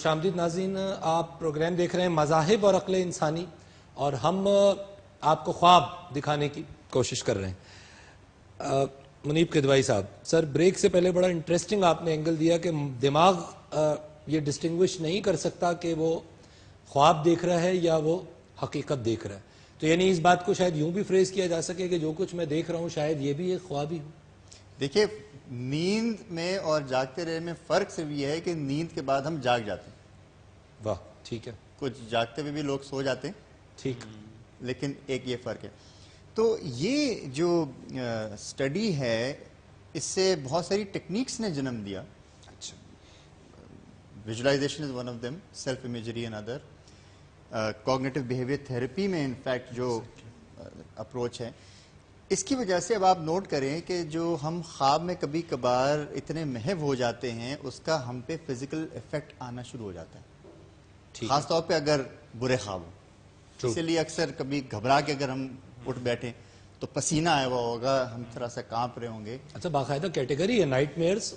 خوش آمدید ناظرین، آپ پروگرام دیکھ رہے ہیں مذاہب اور عقل انسانی، اور ہم آپ کو خواب دکھانے کی کوشش کر رہے ہیں۔ منیب کدوائی صاحب، سر بریک سے پہلے بڑا انٹرسٹنگ آپ نے اینگل دیا کہ دماغ یہ ڈسٹنگوش نہیں کر سکتا کہ وہ خواب دیکھ رہا ہے یا وہ حقیقت دیکھ رہا ہے، تو یعنی اس بات کو شاید یوں بھی فریز کیا جا سکے کہ جو کچھ میں دیکھ رہا ہوں شاید یہ بھی ایک خواب ہی ہو۔ دیکھیے، نیند میں اور جاگتے رہنے میں فرق صرف یہ ہے کہ نیند کے بعد ہم جاگ جاتے ہیں۔ واہ، ٹھیک ہے، کچھ جاگتے ہوئے بھی لوگ سو جاتے ہیں، ٹھیک، لیکن ایک یہ فرق ہے۔ تو یہ جو سٹڈی ہے، اس سے بہت ساری ٹیکنیکس نے جنم دیا۔ اچھا، visualisation is one of them, self imagery and other. Cognitive behaviour therapy میں انفیکٹ جو اپروچ ہے، اس کی وجہ سے اب آپ نوٹ کریں کہ جو ہم خواب میں کبھی کبھار اتنے محو ہو جاتے ہیں، اس کا ہم پہ فزیکل ایفیکٹ آنا شروع ہو جاتا ہے، خاص طور پہ اگر برے خواب ہوں۔ اسی لیے اکثر کبھی گھبرا کے اگر ہم اٹھ بیٹھیں تو پسینہ آیا ہوا ہوگا، ہم تھوڑا سا کانپ رہے ہوں گے۔ اچھا، باقاعدہ کیٹیگری ہے نائٹ میئرز،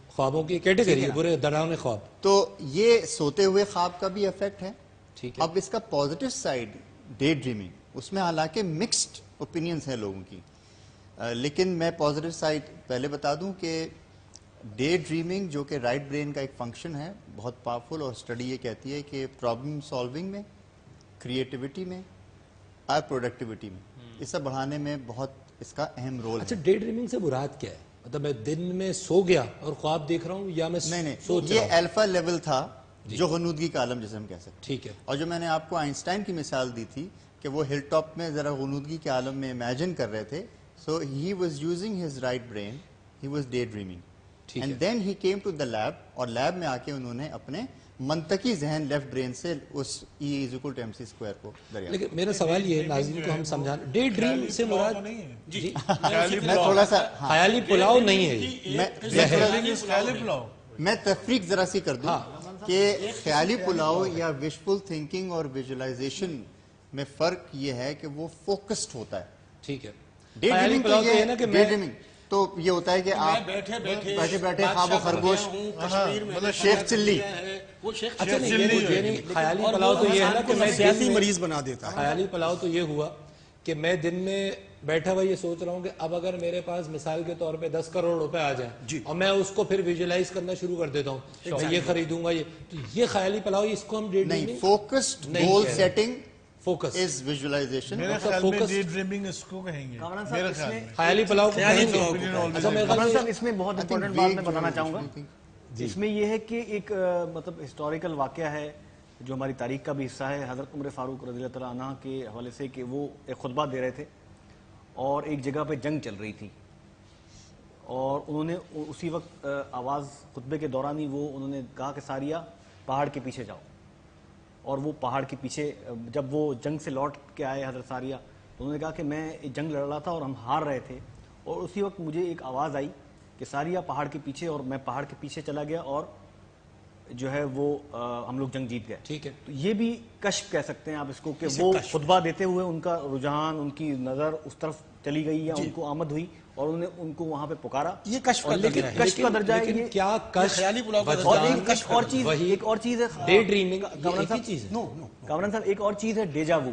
خوابوں کی کیٹیگری ہے، برے ڈراؤنے خواب۔ تو یہ سوتے ہوئے خواب کا بھی ایفیکٹ ہے۔ ٹھیک ہے، اب اس کا پازیٹیو سائڈ ڈے ڈریمنگ، اس میں حالانکہ مکسڈ اوپینینز ہیں لوگوں کی، لیکن میں پازیٹیو سائڈ پہلے بتا دوں کہ ڈے ڈریمنگ جو کہ رائٹ برین کا ایک فنکشن ہے، بہت پاورفل، اور اسٹڈی یہ کہتی ہے کہ پرابلم سالونگ میں، کریٹیوٹی میں اور پروڈکٹیوٹی میں، یہ سب بڑھانے میں بہت اس کا اہم رول ہے۔ اچھا، ڈے ڈریمنگ سے مراد کیا ہے؟ مطلب میں دن میں سو گیا اور خواب دیکھ رہا ہوں، یا میں نہیں، سوچ یہ رہا ہوں؟ الفا لیول تھا، جو غنودگی کا عالم جسے ہم کہہ سکتے ہیں۔ ٹھیک ہے، اور جو میں نے آپ کو آئنسٹائن کی مثال دی تھی کہ وہ ہل ٹاپ میں ذرا غنودگی کے عالم میں امیجن کر رہے تھے، so he was using his right brain, he was day dreaming, and then he came to the lab, اور لیب میں آ کے انہوں نے اپنے منطقی ذہن لیفٹ برین سے اس E=mc² کو دریافت۔ لیکن میرا سوال یہ ہے، ناظرین کو ہم سمجھانا، ڈے ڈریم سے مراد جی میں تھوڑا سا خیالی پلاؤ نہیں ہے یہ، میں تفریق ذرا سی کر دوں کہ خیالی پلاؤ یا وشفل تھنکنگ اور ویژولائزیشن میں فرق یہ ہے کہ وہ فوکسڈ ہوتا ہے۔ ٹھیک ہے، ڈے خیالی پلاؤ تو یہ ہے نا کہ ڈے ڈریمنگ تو یہ ہوتا ہے کہ آپ بیٹھے بیٹھے خواب و خرگوش، شیخ چلی، اچھا نہیں، خیالی پلاؤ تو یہ ہے نا کہ میں سیاسی مریض بنا دیتا ہے۔ خیالی پلاؤ تو یہ ہوا کہ میں دن میں بیٹھا ہوا یہ سوچ رہا ہوں کہ اب اگر میرے پاس مثال کے طور پہ 10 کروڑ روپے آ جائیں اور میں اس کو پھر ویژولائز کرنا شروع کر دیتا ہوں، میں یہ خریدوں گا، یہ خیالی پلاؤ، اس کو ہم ڈے ڈریمنگ نہیں، focused goal setting focus is visualisation. میرے خیال میں ڈے ڈریمنگ اس کو کہیں گے، میرے خیال میں خیالی پلاؤ کو کہیں گے۔ اچھا، میں کمران صاحب اس میں بہت امپورٹنٹ بات میں بتانا چاہوں گا، اس میں یہ ہے کہ ایک مطلب ہسٹوریکل واقعہ ہے جو ہماری تاریخ کا بھی حصہ ہے، حضرت عمر فاروق رضی اللہ تعالیٰ عنہ کے حوالے سے، کہ وہ ایک خطبہ دے رہے تھے اور ایک جگہ پہ جنگ چل رہی تھی، اور انہوں نے اسی وقت آواز خطبے کے دوران ہی انہوں نے کہا کہ ساریہ پہاڑ کے پیچھے جاؤ، اور وہ پہاڑ کے پیچھے جب وہ جنگ سے لوٹ کے آئے حضرت ساریہ، تو انہوں نے کہا کہ میں جنگ لڑ رہا تھا اور ہم ہار رہے تھے، اور اسی وقت مجھے ایک آواز آئی کہ ساریہ پہاڑ کے پیچھے، اور میں پہاڑ کے پیچھے چلا گیا اور جو ہے وہ ہم لوگ جنگ جیت گئے۔ ٹھیک ہے، تو یہ بھی کشف کہہ سکتے ہیں آپ اس کو، کہ وہ خطبہ دیتے ہوئے ان کا رجحان، ان کی نظر اس طرف چلی گئی یا ان کو آمد ہوئی اور انہوں نے ان کو وہاں پہ پکارا۔ یہ کشف کا درجہ ہے، کشف کا درجہ ہے یہ، کیا کشف، خیالی پلاؤ کا اور درجہ ایک اور چیز ہے ڈے ڈریمنگ کامران ایک ہی چیز ہے۔ کامران صاحب، ایک اور چیز ہے ڈیجا وو،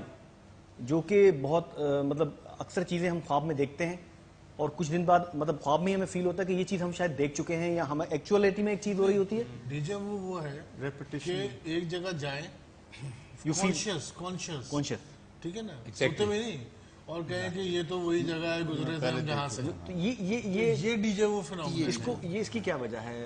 جو کہ بہت مطلب اکثر چیزیں ہم خواب میں دیکھتے ہیں اور کچھ دن بعد مطلب خواب میں ہمیں فیل ہوتا ہے کہ یہ چیز ہم شاید دیکھ چکے ہیں، یا ہمیں ایکچولیٹی میں ایک چیز ہو رہی ہوتی ہے۔ ڈیجا وہ ہے ریپیٹیشن، کہ ایک جگہ جائیں کانشیس، ٹھیک ہے نا، سوتے میں نہیں، اور کہیں کہ یہ تو وہی جگہ ہے گزرے تھے ہم جہاں سے، تو یہ ڈیجا وہ فنومنا اس کو، یہ اس کی کیا وجہ ہے؟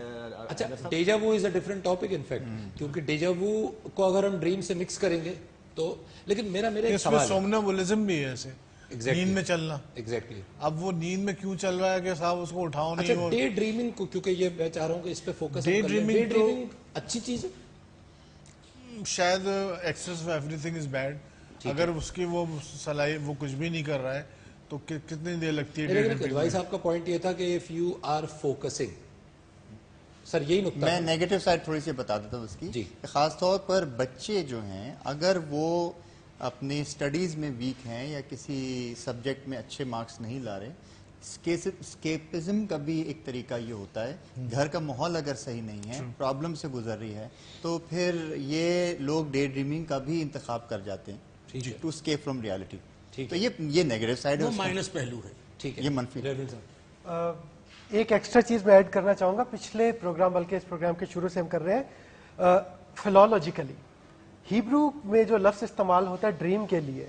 اچھا، ڈیجا وو از اے ڈفرنٹ ٹاپک انفیکٹ، کیونکہ ڈیجا وو کو اگر ہم ڈریم سے مکس کریں گے تو، لیکن میرا ایک اس میں سوال ہے، سومنابولزم بھی ہے، ایسے نیند میں چلنا۔ ایگزیکٹلی، اب وہ نیند میں کیوں چل رہا ہے کہ صاحب اس کو اٹھاؤ اچھا نہیں، ڈے ڈریمنگ کو، کیونکہ یہ میں چاہ رہا ہوں کہ اس پہ فوکس ڈے ڈریمنگ اچھی چیز ہے، شاید excess of everything is bad, اگر اس کی وہ صلاحیت، وہ کچھ بھی نہیں کر رہا ہے تو کتنی دیر لگتی ہے ڈے لیکن ڈریمنگ؟ کدوائی صاحب کا پوائنٹ یہ تھا کہ اف یو آر فوکسنگ، سر یہی نکتہ میں نیگیٹو سائڈ تھوڑی سی بتا دیتا ہوں اس کی، کہ خاص طور پر بچے جو ہیں اگر وہ اپنی سٹڈیز میں ویک ہیں یا کسی سبجیکٹ میں اچھے مارکس نہیں لا رہے، اسکیپزم کا بھی ایک طریقہ یہ ہوتا ہے. گھر کا ماحول اگر صحیح نہیں ہے, پرابلم سے گزر رہی ہے, تو پھر یہ لوگ ڈے ڈریمنگ کا بھی انتخاب کر جاتے ہیں ٹو اسکیپ فرام ریالٹی. تو یہ نیگیٹو سائڈ ہے, مائنس پہلو ہے. ٹھیک ہے, یہ منفی. ایک ایکسٹرا چیز میں ایڈ کرنا چاہوں گا. پچھلے پروگرام, بلکہ اس پروگرام کے شروع سے ہم کر رہے ہیں, فلالوجیکلی ہیبرو میں جو لفظ استعمال ہوتا ہے ڈریم کے لیے,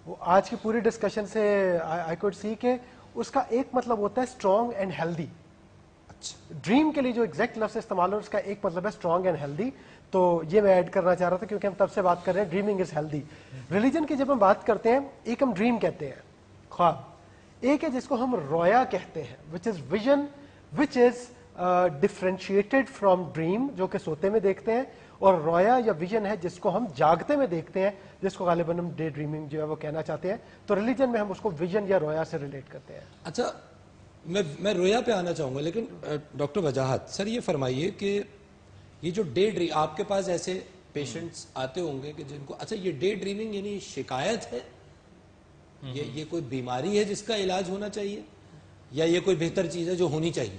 وہ آج کی پوری ڈسکشن سے آئی کوڈ سی کہ اس کا ایک مطلب ہوتا ہے اسٹرانگ اینڈ ہیلدی. ڈریم کے لیے جو ایگزیکٹ لفظ استعمال ہو اس کا ایک مطلب ہے اسٹرانگ اینڈ ہیلدی. تو یہ میں ایڈ کرنا چاہ رہا تھا کیونکہ ہم تب سے بات کر رہے ہیں ڈریمنگ از ہیلدی. ریلیجن کی جب ہم بات کرتے ہیں, ایک ہم ڈریم کہتے ہیں, خواب. ایک ہے جس کو ہم رویا کہتے ہیں, which is vision which is differentiated from dream, جو کہ سوتے میں دیکھتے ہیں, اور رویا یا ویژن ہے جس کو ہم جاگتے میں دیکھتے ہیں, جس کو غالباً ہم ڈے ڈریمنگ جو ہے وہ کہنا چاہتے ہیں. تو ریلیجن میں ہم اس کو ویژن یا رویا سے ریلیٹ کرتے ہیں. اچھا, میں رویا پہ آنا چاہوں گا, لیکن ڈاکٹر وجاہت سر یہ فرمائیے کہ یہ جو ڈے ڈریم, آپ کے پاس ایسے پیشنٹس آتے ہوں گے کہ جن کو, اچھا یہ ڈے ڈریمنگ یعنی شکایت ہے, یہ کوئی بیماری ہے جس کا علاج ہونا چاہیے, یا یہ کوئی بہتر چیز ہے جو ہونی چاہیے؟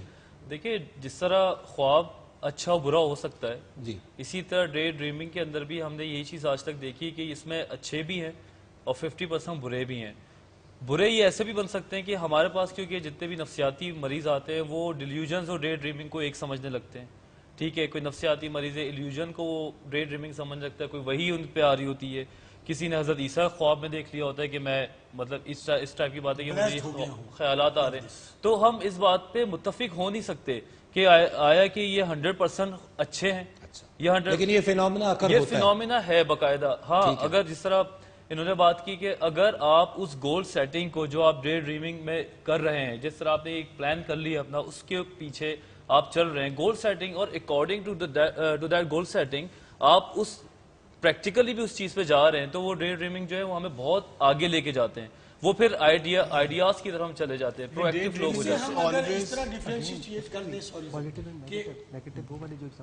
دیکھیں, جس طرح خواب اچھا و برا ہو سکتا ہے, جی, اسی طرح ڈے ڈریمنگ کے اندر بھی ہم نے یہی چیز آج تک دیکھی کہ اس میں اچھے بھی ہیں اور 50% برے بھی ہیں. برے یہ ایسے بھی بن سکتے ہیں کہ ہمارے پاس کیونکہ جتنے بھی نفسیاتی مریض آتے ہیں وہ ڈیلیوژنز اور ڈے ڈریمنگ کو ایک سمجھنے لگتے ہیں. ٹھیک ہے, کوئی نفسیاتی مریض ہے, ایلیوژن کو وہ ڈے ڈریمنگ سمجھ لگتا ہے, کوئی وہی ان پہ آ رہی ہوتی ہے. کسی نے حضرت عیسیٰ خواب میں دیکھ لیا ہوتا ہے کہ میں مطلب اس ٹائپ کی بات ہے کہ مجھے خیالات آ رہے ہیں. تو ہم اس بات پہ متفق ہو نہیں سکتے کہ آیا کہ یہ 100% اچھے ہیں, یہ 100, لیکن یہ فینومینا یہ فینومینا ہے باقاعدہ. ہاں, اگر جس طرح انہوں نے بات کی کہ اگر آپ اس گول سیٹنگ کو جو آپ ڈے ڈریمنگ میں کر رہے ہیں, جس طرح آپ نے ایک پلان کر لیا اپنا, اس کے پیچھے آپ چل رہے ہیں گول سیٹنگ, اور according to that goal setting آپ اس پریکٹیکلی بھی اس چیز پہ جا رہے ہیں, تو وہ ڈے ڈریمنگ جو ہے وہ ہمیں بہت آگے لے کے جاتے ہیں. وہ پھر آئیڈیاز کی طرف ہم چلے جاتے ہیں, پرویکٹیو لوگ ہو جاتے ہیں. ہم اگر اس طرح ڈیفرینشیٹ کر دیں کہ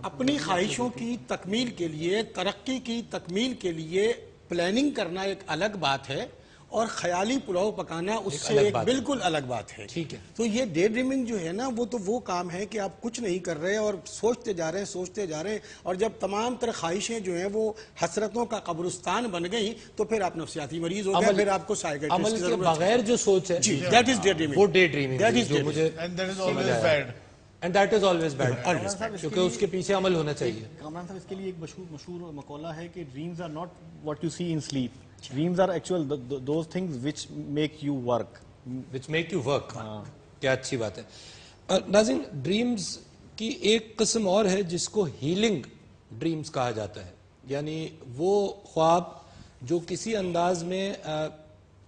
اپنی خواہشوں کی تکمیل کے لیے, ترقی کی تکمیل کے لیے پلاننگ کرنا ایک الگ بات ہے, اور خیالی پلاؤ پکانا اس سے ایک بالکل الگ بات ہے. ٹھیک ہے, تو یہ ڈے ڈریمنگ جو ہے نا, وہ تو وہ کام ہے کہ آپ کچھ نہیں کر رہے اور سوچتے جا رہے ہیں, اور جب تمام تر خواہشیں جو ہیں وہ حسرتوں کا قبرستان بن گئیں تو پھر آپ نفسیاتی مریض ہو گئے, پھر آپ کو سائیکیٹرسٹ عمل کی کے ضرورت بغیر جو سوچ ہے, جی, that is daydreaming. وہ ڈے ڈریمنگ That is جو مجھے, And that is always bad. and that is always bad, کیونکہ اس کے پیچھے عمل ہونا چاہیے. کامران صاحب, اس کے لیے ایک مشہور مقولہ ہے کہ dreams are not what you see in sleep, dreams are actual those things which make you work. which make you work. کیا اچھی بات ہے. ناظرین, ڈریمز کی ایک قسم اور ہے جس کو ہیلنگ ڈریمز کہا جاتا ہے, یعنی وہ خواب جو کسی انداز میں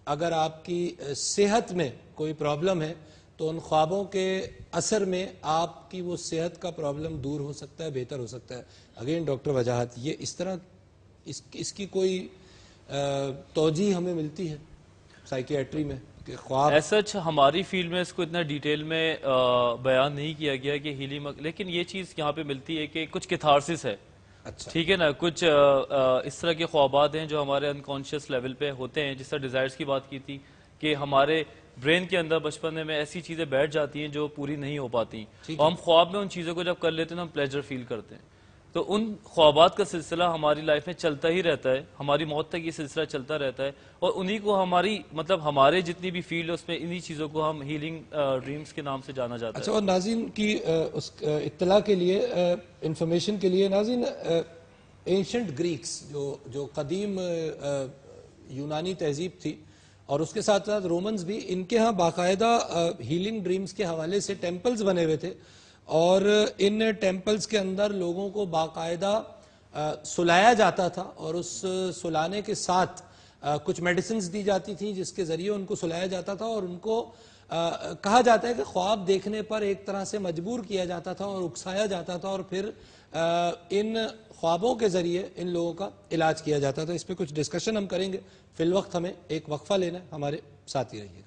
اگر آپ کی صحت میں کوئی پرابلم ہے تو ان خوابوں کے اثر میں آپ کی وہ صحت کا پرابلم دور ہو سکتا ہے, بہتر ہو سکتا ہے. اگین ڈاکٹر وجاہت, یہ اس طرح اس کی کوئی توجیہ ہمیں ملتی ہے سائیکیٹری میں کہ خواب ایسا ہماری فیلڈ میں اس کو اتنا ڈیٹیل میں بیان نہیں کیا گیا کہ ہیلنگ, لیکن یہ چیز یہاں پہ ملتی ہے کہ کچھ کیتھارسس ہے. اچھا, ٹھیک ہے نا, کچھ اس طرح کے خوابات ہیں جو ہمارے انکانشیس لیول پہ ہوتے ہیں, جس طرح ڈیزائرز کی بات کی تھی کہ ہمارے برین کے اندر بچپن میں ایسی چیزیں بیٹھ جاتی ہیں جو پوری نہیں ہو پاتی, اور ہم خواب میں ان چیزوں کو جب کر لیتے ہیں تو ہم پلیجر فیل کرتے ہیں. تو ان خوابات کا سلسلہ ہماری لائف میں چلتا ہی رہتا ہے, ہماری موت تک یہ سلسلہ چلتا رہتا ہے, اور انہی کو ہمارے جتنی بھی فیلڈ ہے اس میں انہی چیزوں کو ہم ہیلنگ ڈریمز کے نام سے جانا جاتا ہے. اچھا, اور ناظرین کی اس اطلاع کے لیے, انفارمیشن کے لیے, ناظرین اینشنٹ گریکس جو قدیم یونانی تہذیب تھی, اور اس کے ساتھ ساتھ رومنز بھی, ان کے ہاں باقاعدہ ہیلنگ ڈریمز کے حوالے سے ٹیمپلز بنے ہوئے تھے, اور ان ٹیمپلز کے اندر لوگوں کو باقاعدہ سلایا جاتا تھا, اور اس سلانے کے ساتھ کچھ میڈیسنز دی جاتی تھیں جس کے ذریعے ان کو سلایا جاتا تھا, اور ان کو کہا جاتا ہے کہ خواب دیکھنے پر ایک طرح سے مجبور کیا جاتا تھا اور اکسایا جاتا تھا, اور پھر ان خوابوں کے ذریعے ان لوگوں کا علاج کیا جاتا تھا. اس پہ کچھ ڈسکشن ہم کریں گے, فی الوقت ہمیں ایک وقفہ لینا ہے, ہمارے ساتھ ہی رہیے.